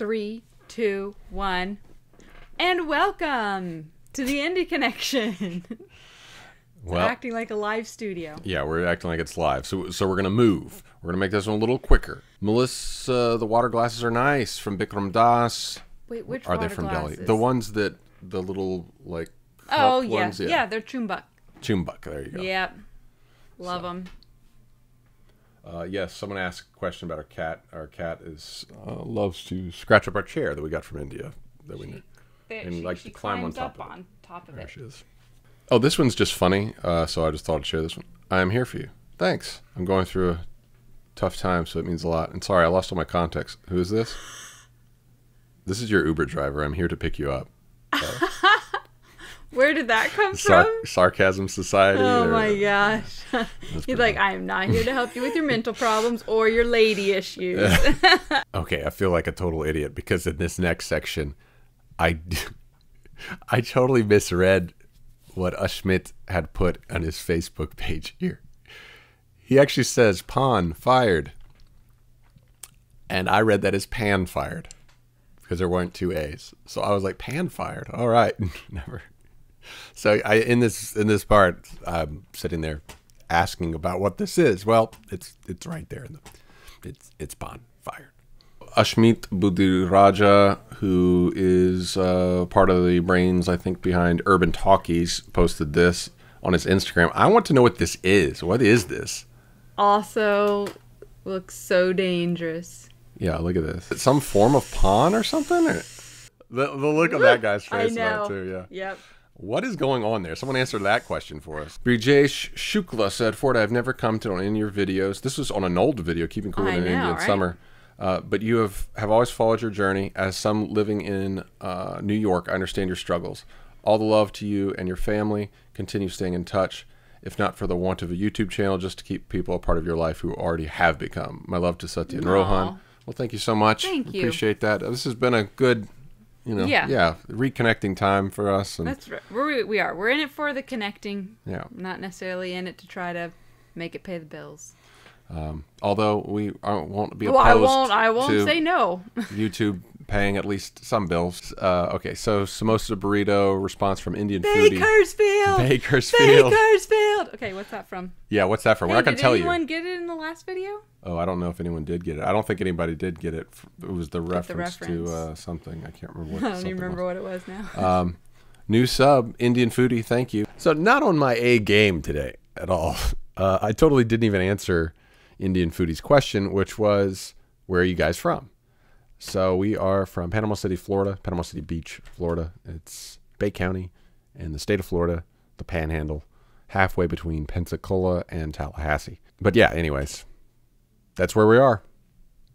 3, 2, 1. And welcome to the Indie Connection. Well, acting like a live studio. Yeah, we're acting like it's live. So we're going to move. We're going to make this one a little quicker. Melissa, the water glasses are nice from Bikram Das. Wait, which are water they from glasses? Delhi? The ones that, the little, like, oh, cup yeah. ones? Yeah, they're Chumbak. Chumbak, there you go. Yep. Love them. Yes, someone asked a question about our cat. Our cat loves to scratch up our chair that we got from India. And likes to climb on top of it. There she is. Oh, this one's just funny, so I just thought I'd share this one. I am here for you. Thanks. I'm going through a tough time, so it means a lot. And sorry, I lost all my context. Who is this? This is your Uber driver. I'm here to pick you up. Where did that come from? Sarcasm Society. Oh my gosh. He's like, I am not here to help you with your mental problems or your lady issues. Okay, I feel like a total idiot because in this next section, I totally misread what Ashmit had put on his Facebook page here. He actually says, Pawn fired. And I read that as Pan fired because there weren't two A's. So I was like, Pan fired. All right. Never. So in this part, I'm sitting there asking about what this is. Well, it's right there. It's Pawn fired. Ashmit Budiraja, who is part of the brains, I think, behind Urban Talkies, posted this on his Instagram. I want to know what this is. What is this? Also looks so dangerous. Yeah, look at this. It's some form of pawn or something? Or the look on that guy's face about it too, yeah. Yep. What is going on there? Someone answered that question for us. Brijesh Shukla said, Ford, I've never commented on any of your videos. This was on an old video, Keeping Cool in India in Summer. But you have always followed your journey. As some living in New York, I understand your struggles. All the love to you and your family. Continue staying in touch, if not for the want of a YouTube channel, just to keep people a part of your life who already have become. My love to Satya and Rohan. Well, thank you so much. Thank you. Appreciate that. This has been a good, reconnecting time for us. And that's right. We are. We're in it for the connecting. Yeah. Not necessarily in it to try to make it pay the bills. Although we won't be opposed I won't say no. YouTube paying at least some bills. Okay, so samosa burrito response from Indian foodie. Bakersfield. Okay, what's that from? Yeah, what's that from? We're not going to tell you. Did anyone get it in the last video? Oh, I don't know if anyone did get it. I don't think anybody did get it. It was the reference to something. I can't remember what. I don't even remember what it was now. New sub, Indian foodie. Thank you. So not on my A game today at all. I totally didn't even answer Indian foodie's question, which was, where are you guys from? So we are from Panama City, Florida, Panama City Beach, Florida. It's Bay County in the state of Florida, the Panhandle, halfway between Pensacola and Tallahassee. But yeah, anyways, that's where we are,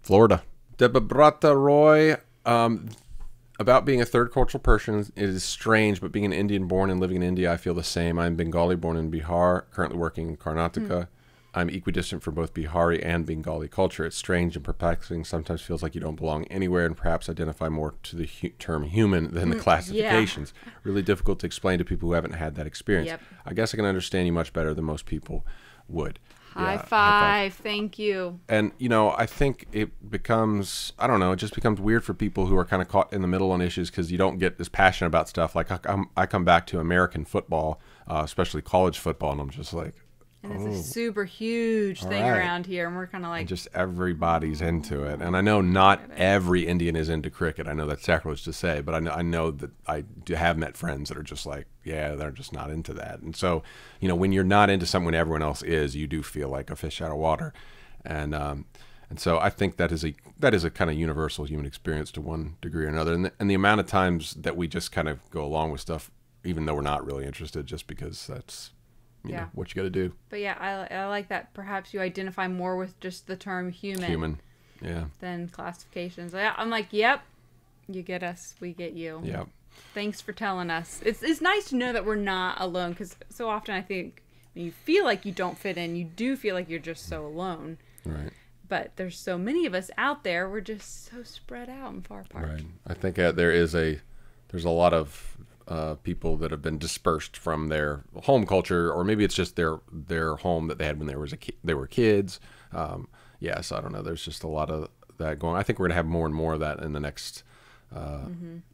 Florida. Debabrata Roy, about being a third cultural person, it is strange, but being an Indian born and living in India, I feel the same. I'm Bengali born in Bihar, currently working in Karnataka. I'm equidistant for both Bihari and Bengali culture. It's strange and perplexing. Sometimes feels like you don't belong anywhere and perhaps identify more to the term human than the classifications. Yeah. Really difficult to explain to people who haven't had that experience. Yep. I guess I can understand you much better than most people would. High five. Thank you. And, I think it becomes, I don't know, it just becomes weird for people who are kind of caught in the middle on issues because you don't get as passionate about stuff. Like I come back to American football, especially college football, and I'm just like, and it's a super huge thing around here, and we're kind of like... And just everybody's into it. And I know not every Indian is into cricket. I know that's sacrilege to say, but I know that I have met friends that are just like, yeah, they're just not into that. And so, when you're not into something when everyone else is, you do feel like a fish out of water. And so I think that is a kind of universal human experience to one degree or another. And the amount of times that we just kind of go along with stuff, even though we're not really interested, just because that's... You know, what you got to do. But yeah, I like that. Perhaps you identify more with just the term human. Yeah. Than classifications. I'm like, yep, you get us, we get you. Yep. Thanks for telling us. It's nice to know that we're not alone, because so often I think when you feel like you don't fit in, you do feel like you're just so alone. Right. But there's so many of us out there. We're just so spread out and far apart. Right. I think there's a lot of people that have been dispersed from their home culture, or maybe it's just their home that they had when they were kids. So I don't know. There's just a lot of that going. I think we're gonna have more and more of that in the next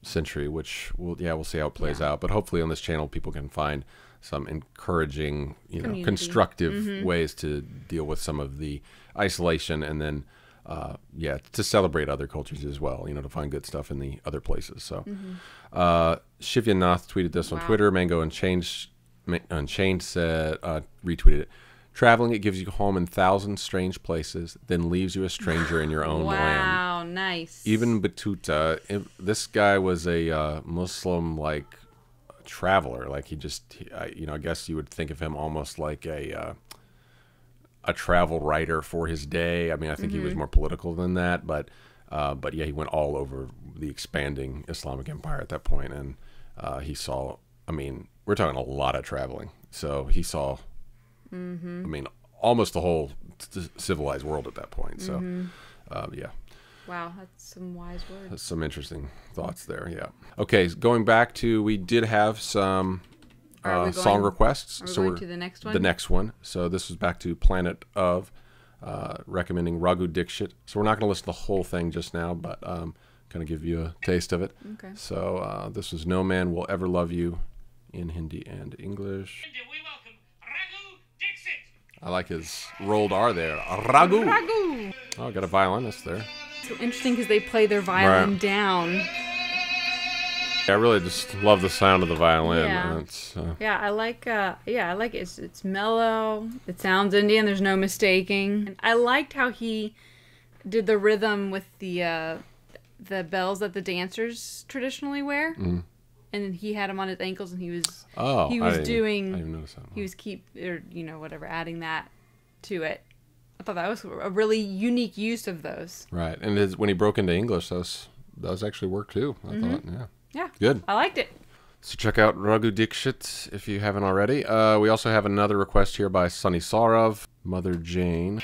century, which we'll see how it plays out. But hopefully on this channel, people can find some encouraging, constructive ways to deal with some of the isolation, and then to celebrate other cultures as well. To find good stuff in the other places. So Shivya Nath tweeted this on Twitter. Mango Unchained said, retweeted it. Traveling, it gives you home in 1,000 strange places, then leaves you a stranger in your own land. Wow, nice. Even Batuta, this guy was a Muslim traveler. Like I guess you would think of him almost like a travel writer for his day. I mean, I think he was more political than that, but yeah, he went all over the expanding Islamic Empire at that point, and he saw. I mean, we're talking a lot of traveling, so he saw. I mean, almost the whole civilized world at that point. So, yeah. Wow, that's some wise words. That's some interesting thoughts there. Yeah. Okay, going back to, we did have some song requests. Are we going to the next one? The next one. So this was back to Planet of, recommending Raghu Dixit. So we're not going to listen to the whole thing just now, but kind of give you a taste of it. Okay. So this was No Man Will Ever Love You in Hindi and English. I like his rolled R there. Raghu. Raghu. Oh, got a violinist there. So interesting because they play their violin down. I really just love the sound of the violin. Yeah, I like it. It's mellow. It sounds Indian. There's no mistaking. And I liked how he did the rhythm with the bells that the dancers traditionally wear. And he had them on his ankles, and he was adding that to it. I thought that was a really unique use of those. Right, and when he broke into English, those actually worked too. I thought, yeah, good. I liked it. So check out Raghu Dixit if you haven't already. We also have another request here by Sunny Saurav, Mother Jane.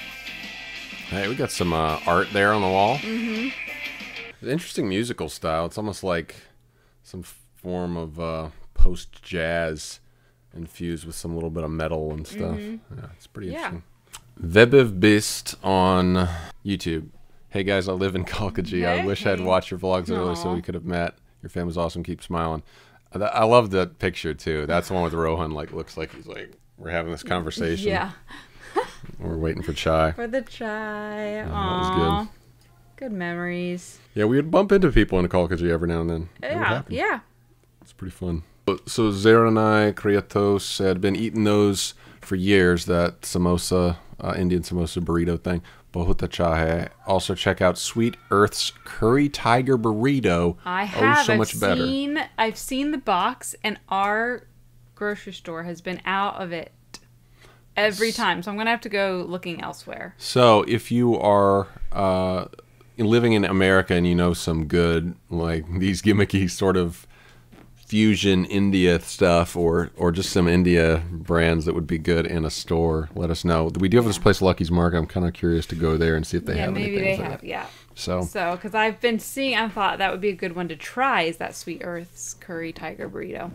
Hey, we got some art there on the wall. Interesting musical style. It's almost like some form of post-jazz infused with some little bit of metal and stuff. Yeah, it's pretty interesting. Vebev Bist on YouTube. Hey guys, I live in Kalkaji. Hey. I wish I'd watched your vlogs earlier so we could have met. Your family's awesome. Keep smiling. I love that picture too. That's the one with Rohan. Looks like he's we're having this conversation. Yeah. We're waiting for chai. For the chai. That was good memories. Yeah, we would bump into people in Kalkaji every now and then. Yeah. It's pretty fun. So Zeranai Kriatos had been eating those for years, that samosa, Indian samosa burrito thing. Bahuta chahe. Also check out Sweet Earth's Curry Tiger Burrito. I have. So much better. I've seen the box, and our grocery store has been out of it every time. So I'm going to have to go looking elsewhere. So if you are living in America and you know some good, these gimmicky sort of fusion India stuff, or just some India brands that would be good in a store, let us know. We do have this place, Lucky's Market. I'm kind of curious to go there and see if they have anything. Maybe they have, So because I've been seeing, I thought that would be a good one to try, is that Sweet Earth's Curry Tiger Burrito.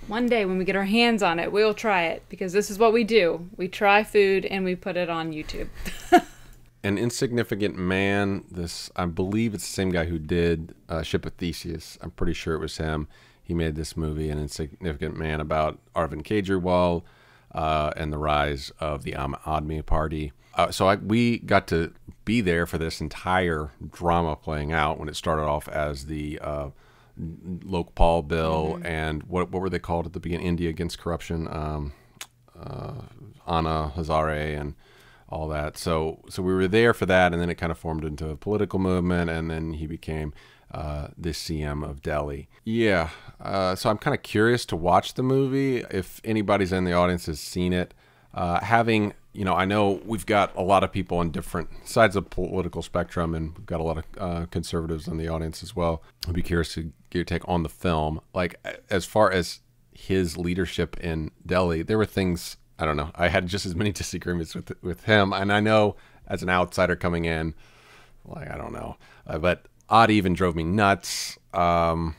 One day when we get our hands on it, we'll try it, because this is what we do. We try food and we put it on YouTube. An Insignificant Man, I believe it's the same guy who did Ship of Theseus. I'm pretty sure it was him. He made this movie, An Insignificant Man, about Arvind Kejriwal and the rise of the Aam Aadmi Party. We got to be there for this entire drama playing out, when it started off as the Lokpal bill and what were they called at the beginning? India Against Corruption, Anna Hazare and all that. So we were there for that, and then it kind of formed into a political movement, and then he became the CM of Delhi. Yeah, so I'm kind of curious to watch the movie. If anybody's in the audience has seen it, I know we've got a lot of people on different sides of the political spectrum, and we've got a lot of conservatives in the audience as well. I'd be curious to get your take on the film. As far as his leadership in Delhi, there were things, I don't know, I had just as many disagreements with him, and I know as an outsider coming in, I don't know, but Odd even drove me nuts. There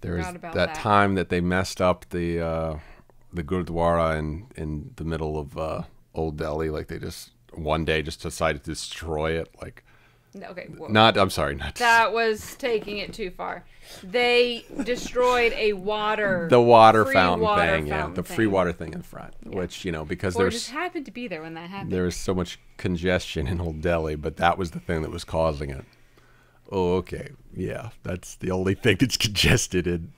was that time that they messed up the Gurdwara in the middle of Old Delhi. They just one day just decided to destroy it. Okay, whoa. I'm sorry, not that was taking it too far. They destroyed a water, the water free fountain water thing, fountain the free water thing in front, which because or just happened to be there when that happened. there was so much congestion in Old Delhi, but that was the thing that was causing it. Oh, okay, yeah, that's the only thing that's congested in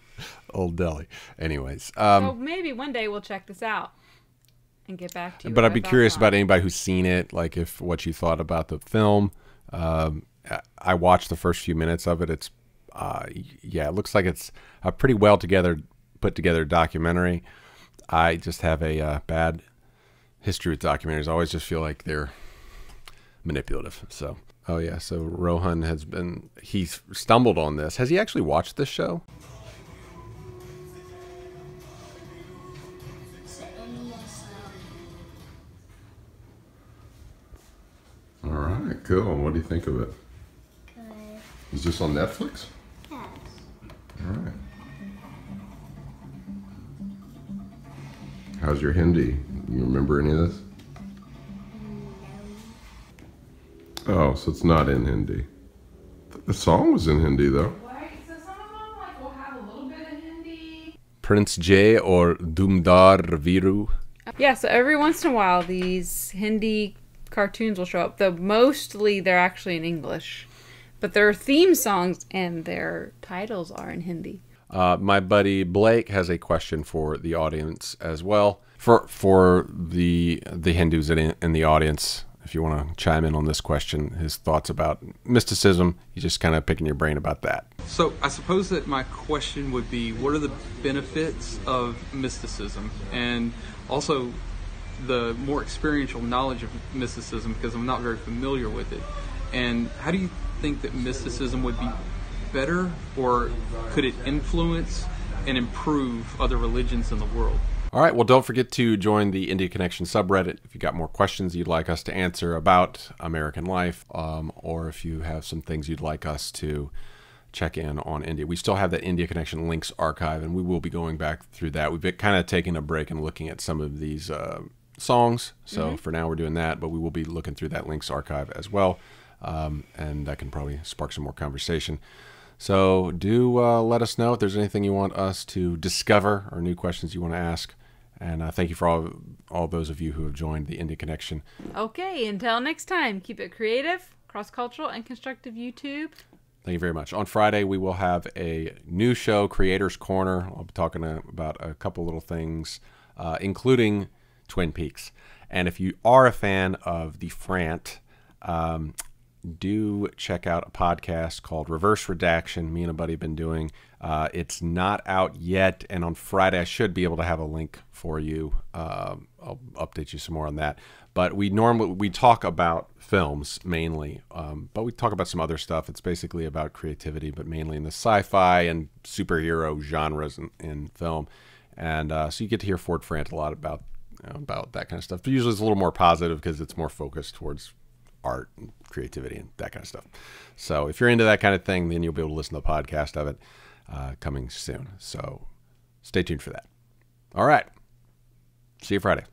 Old Delhi. Anyways, so maybe one day we'll check this out and get back to you. But I'd be curious about anybody who's seen it, like what you thought about the film. I watched the first few minutes of it. It's it looks like it's a pretty put together documentary. I just have a bad history with documentaries. I always just feel like they're manipulative. So, so Rohan he's stumbled on this. Has he actually watched this show? All right, cool. What do you think of it? Good. Is this on Netflix? Yes. All right. How's your Hindi? You remember any of this? No. Oh, so it's not in Hindi. The song was in Hindi, though. Right, so some of them will have a little bit of Hindi. Prince Jay or Dumdar Viru. Yeah, so every once in a while these Hindi cartoons will show up, though mostly they're actually in English. But their theme songs and their titles are in Hindi. My buddy Blake has a question for the audience as well. For the Hindus in the audience, if you want to chime in on this question, his thoughts about mysticism, he's just kind of picking your brain about that. So I suppose that my question would be, what are the benefits of mysticism? And also the more experiential knowledge of mysticism, because I'm not very familiar with it. And how do you think that mysticism would be better, or could it influence and improve other religions in the world? All right, well, don't forget to join the India Connection subreddit if you got more questions you'd like us to answer about American life, or if you have some things you'd like us to check in on India. We still have that India Connection links archive, and we will be going back through that. We've been kind of taking a break and looking at some of these songs, so for now we're doing that, but we will be looking through that links archive as well, and that can probably spark some more conversation. So do let us know if there's anything you want us to discover or new questions you want to ask. And thank you for all those of you who have joined the India Connection. Okay, until next time, keep it creative, cross-cultural, and constructive YouTube. Thank you very much. On Friday, we will have a new show, Creators Corner. I'll be talking about a couple little things, including Twin Peaks. And if you are a fan of the Frant, do check out a podcast called Reverse Redaction. Me and a buddy have been doing. It's not out yet, and on Friday I should be able to have a link for you. I'll update you some more on that. But we talk about films mainly, but we talk about some other stuff. It's basically about creativity, but mainly in the sci-fi and superhero genres in film. And so you get to hear Ford Frant a lot about that kind of stuff. But usually it's a little more positive because it's more focused towards art and creativity and that kind of stuff. So if you're into that kind of thing, then you'll be able to listen to the podcast of it coming soon. So stay tuned for that. All right. See you Friday.